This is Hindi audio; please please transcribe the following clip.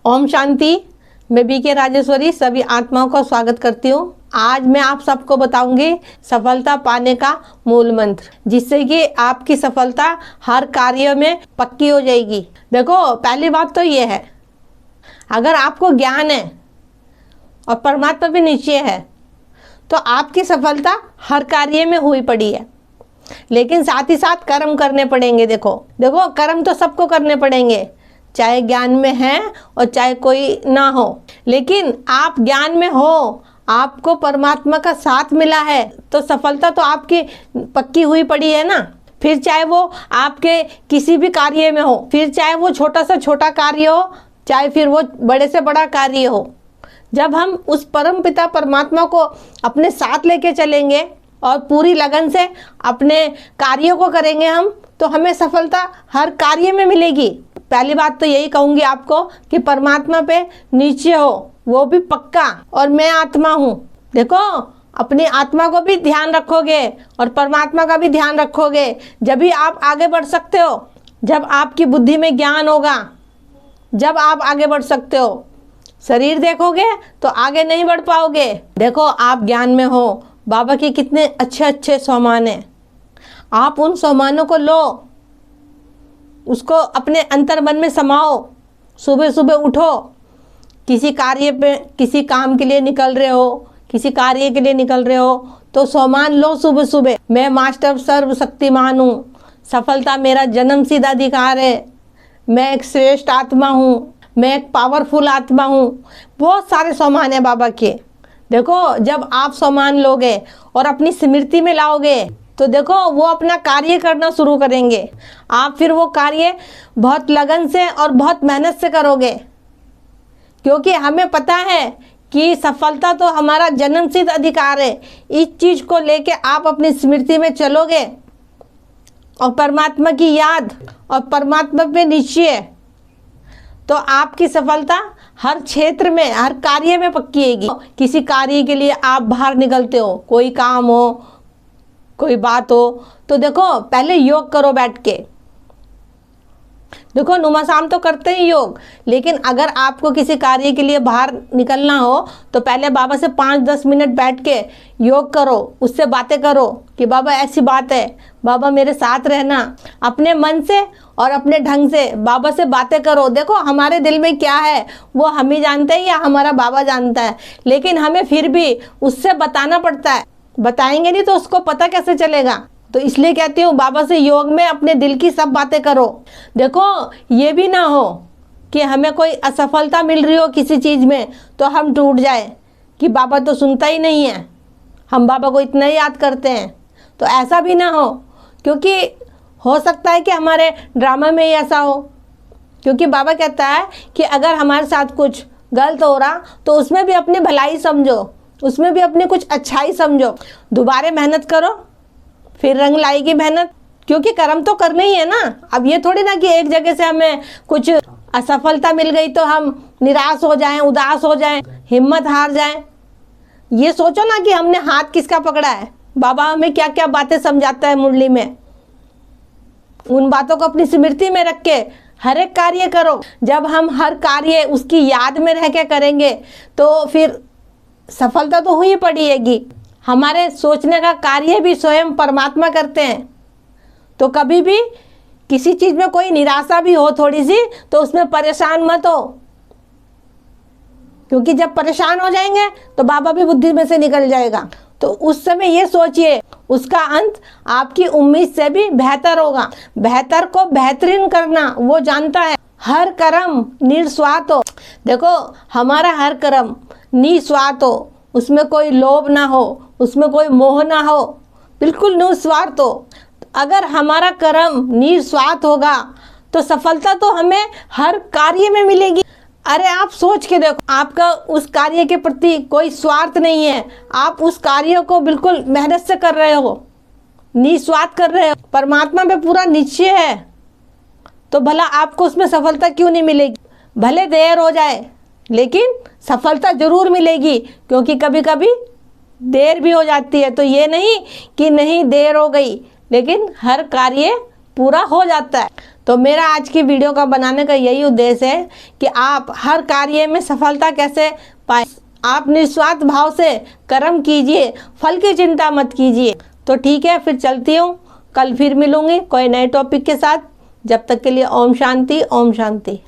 ओम शांति। मैं बीके राजेश्वरी सभी आत्माओं का स्वागत करती हूँ। आज मैं आप सबको बताऊंगी सफलता पाने का मूल मंत्र, जिससे कि आपकी सफलता हर कार्य में पक्की हो जाएगी। देखो, पहली बात तो ये है, अगर आपको ज्ञान है और परमात्मा भी नीचे है तो आपकी सफलता हर कार्य में हुई पड़ी है। लेकिन साथ ही साथ कर्म करने पड़ेंगे। देखो कर्म तो सबको करने पड़ेंगे, चाहे ज्ञान में है और चाहे कोई ना हो। लेकिन आप ज्ञान में हो, आपको परमात्मा का साथ मिला है तो सफलता तो आपकी पक्की हुई पड़ी है ना। फिर चाहे वो आपके किसी भी कार्य में हो, फिर चाहे वो छोटा से छोटा कार्य हो, चाहे फिर वो बड़े से बड़ा कार्य हो। जब हम उस परम पिता परमात्मा को अपने साथ लेके चलेंगे और पूरी लगन से अपने कार्यों को करेंगे हम, तो हमें सफलता हर कार्य में मिलेगी। पहली बात तो यही कहूँगी आपको कि परमात्मा पे नीचे हो, वो भी पक्का, और मैं आत्मा हूँ। देखो, अपनी आत्मा को भी ध्यान रखोगे और परमात्मा का भी ध्यान रखोगे, जब भी आप आगे बढ़ सकते हो। जब आपकी बुद्धि में ज्ञान होगा, जब आप आगे बढ़ सकते हो। शरीर देखोगे तो आगे नहीं बढ़ पाओगे। देखो, आप ज्ञान में हो, बाबा के कितने अच्छे अच्छे सामान हैं, आप उन सामानों को लो, उसको अपने अंतर मन में समाओ। सुबह सुबह उठो, किसी कार्य पे, किसी काम के लिए निकल रहे हो, किसी कार्य के लिए निकल रहे हो तो सामान लो सुबह सुबह। मैं मास्टर सर्वशक्तिमान हूँ, सफलता मेरा जन्मसिद्ध अधिकार है, मैं एक श्रेष्ठ आत्मा हूँ, मैं एक पावरफुल आत्मा हूँ। बहुत सारे सामान है बाबा के। देखो, जब आप सामान लोगे और अपनी स्मृति में लाओगे तो देखो वो अपना कार्य करना शुरू करेंगे। आप फिर वो कार्य बहुत लगन से और बहुत मेहनत से करोगे, क्योंकि हमें पता है कि सफलता तो हमारा जन्मसिद्ध अधिकार है। इस चीज़ को लेके आप अपनी स्मृति में चलोगे और परमात्मा की याद और परमात्मा पे निश्चय, तो आपकी सफलता हर क्षेत्र में, हर कार्य में पक्की होगी। किसी कार्य के लिए आप बाहर निकलते हो, कोई काम हो, कोई बात हो, तो देखो पहले योग करो बैठ के। देखो, नुमा शाम तो करते ही योग, लेकिन अगर आपको किसी कार्य के लिए बाहर निकलना हो तो पहले बाबा से 5-10 मिनट बैठ के योग करो, उससे बातें करो कि बाबा ऐसी बात है, बाबा मेरे साथ रहना। अपने मन से और अपने ढंग से बाबा से बातें करो। देखो, हमारे दिल में क्या है वो हम ही जानते हैं या हमारा बाबा जानता है, लेकिन हमें फिर भी उससे बताना पड़ता है। बताएंगे नहीं तो उसको पता कैसे चलेगा। तो इसलिए कहती हूँ, बाबा से योग में अपने दिल की सब बातें करो। देखो, ये भी ना हो कि हमें कोई असफलता मिल रही हो किसी चीज़ में तो हम टूट जाए कि बाबा तो सुनता ही नहीं है, हम बाबा को इतना ही याद करते हैं। तो ऐसा भी ना हो, क्योंकि हो सकता है कि हमारे ड्रामा में ही ऐसा हो। क्योंकि बाबा कहता है कि अगर हमारे साथ कुछ गलत हो रहा तो उसमें भी अपनी भलाई समझो, उसमें भी अपनी कुछ अच्छाई समझो। दोबारा मेहनत करो, फिर रंग लाएगी मेहनत, क्योंकि कर्म तो करना ही है ना। अब ये थोड़ी ना कि एक जगह से हमें कुछ असफलता मिल गई तो हम निराश हो जाएं, उदास हो जाएं, हिम्मत हार जाएं। ये सोचो ना कि हमने हाथ किसका पकड़ा है। बाबा हमें क्या क्या बातें समझाता है मुरली में, उन बातों को अपनी स्मृति में रख के हर एक कार्य करो। जब हम हर कार्य उसकी याद में रह के करेंगे तो फिर सफलता तो हुई पड़ेगी। हमारे सोचने का कार्य भी स्वयं परमात्मा करते हैं। तो कभी भी किसी चीज़ में कोई निराशा भी हो थोड़ी सी तो उसमें परेशान मत हो, क्योंकि जब परेशान हो जाएंगे तो बाबा भी बुद्धि में से निकल जाएगा। तो उस समय ये सोचिए, उसका अंत आपकी उम्मीद से भी बेहतर होगा। बेहतर को बेहतरीन करना वो जानता है। हर कर्म निस्वार्थ हो। देखो, हमारा हर कर्म निस्वार्थ हो, उसमें कोई लोभ ना हो, उसमें कोई मोह ना हो, बिल्कुल निस्वार्थ हो। अगर हमारा कर्म निस्वार्थ होगा तो सफलता तो हमें हर कार्य में मिलेगी। अरे आप सोच के देखो, आपका उस कार्य के प्रति कोई स्वार्थ नहीं है, आप उस कार्य को बिल्कुल मेहनत से कर रहे हो, निस्वार्थ कर रहे हो, परमात्मा पे पूरा निश्चय है, तो भला आपको उसमें सफलता क्यों नहीं मिलेगी। भले देर हो जाए लेकिन सफलता जरूर मिलेगी, क्योंकि कभी कभी देर भी हो जाती है। तो ये नहीं कि नहीं देर हो गई, लेकिन हर कार्य पूरा हो जाता है। तो मेरा आज की वीडियो का बनाने का यही उद्देश्य है कि आप हर कार्य में सफलता कैसे पाए। आप निस्वार्थ भाव से कर्म कीजिए, फल की चिंता मत कीजिए। तो ठीक है, फिर चलती हूँ, कल फिर मिलूंगी कोई नए टॉपिक के साथ। जब तक के लिए ओम शांति, ओम शांति।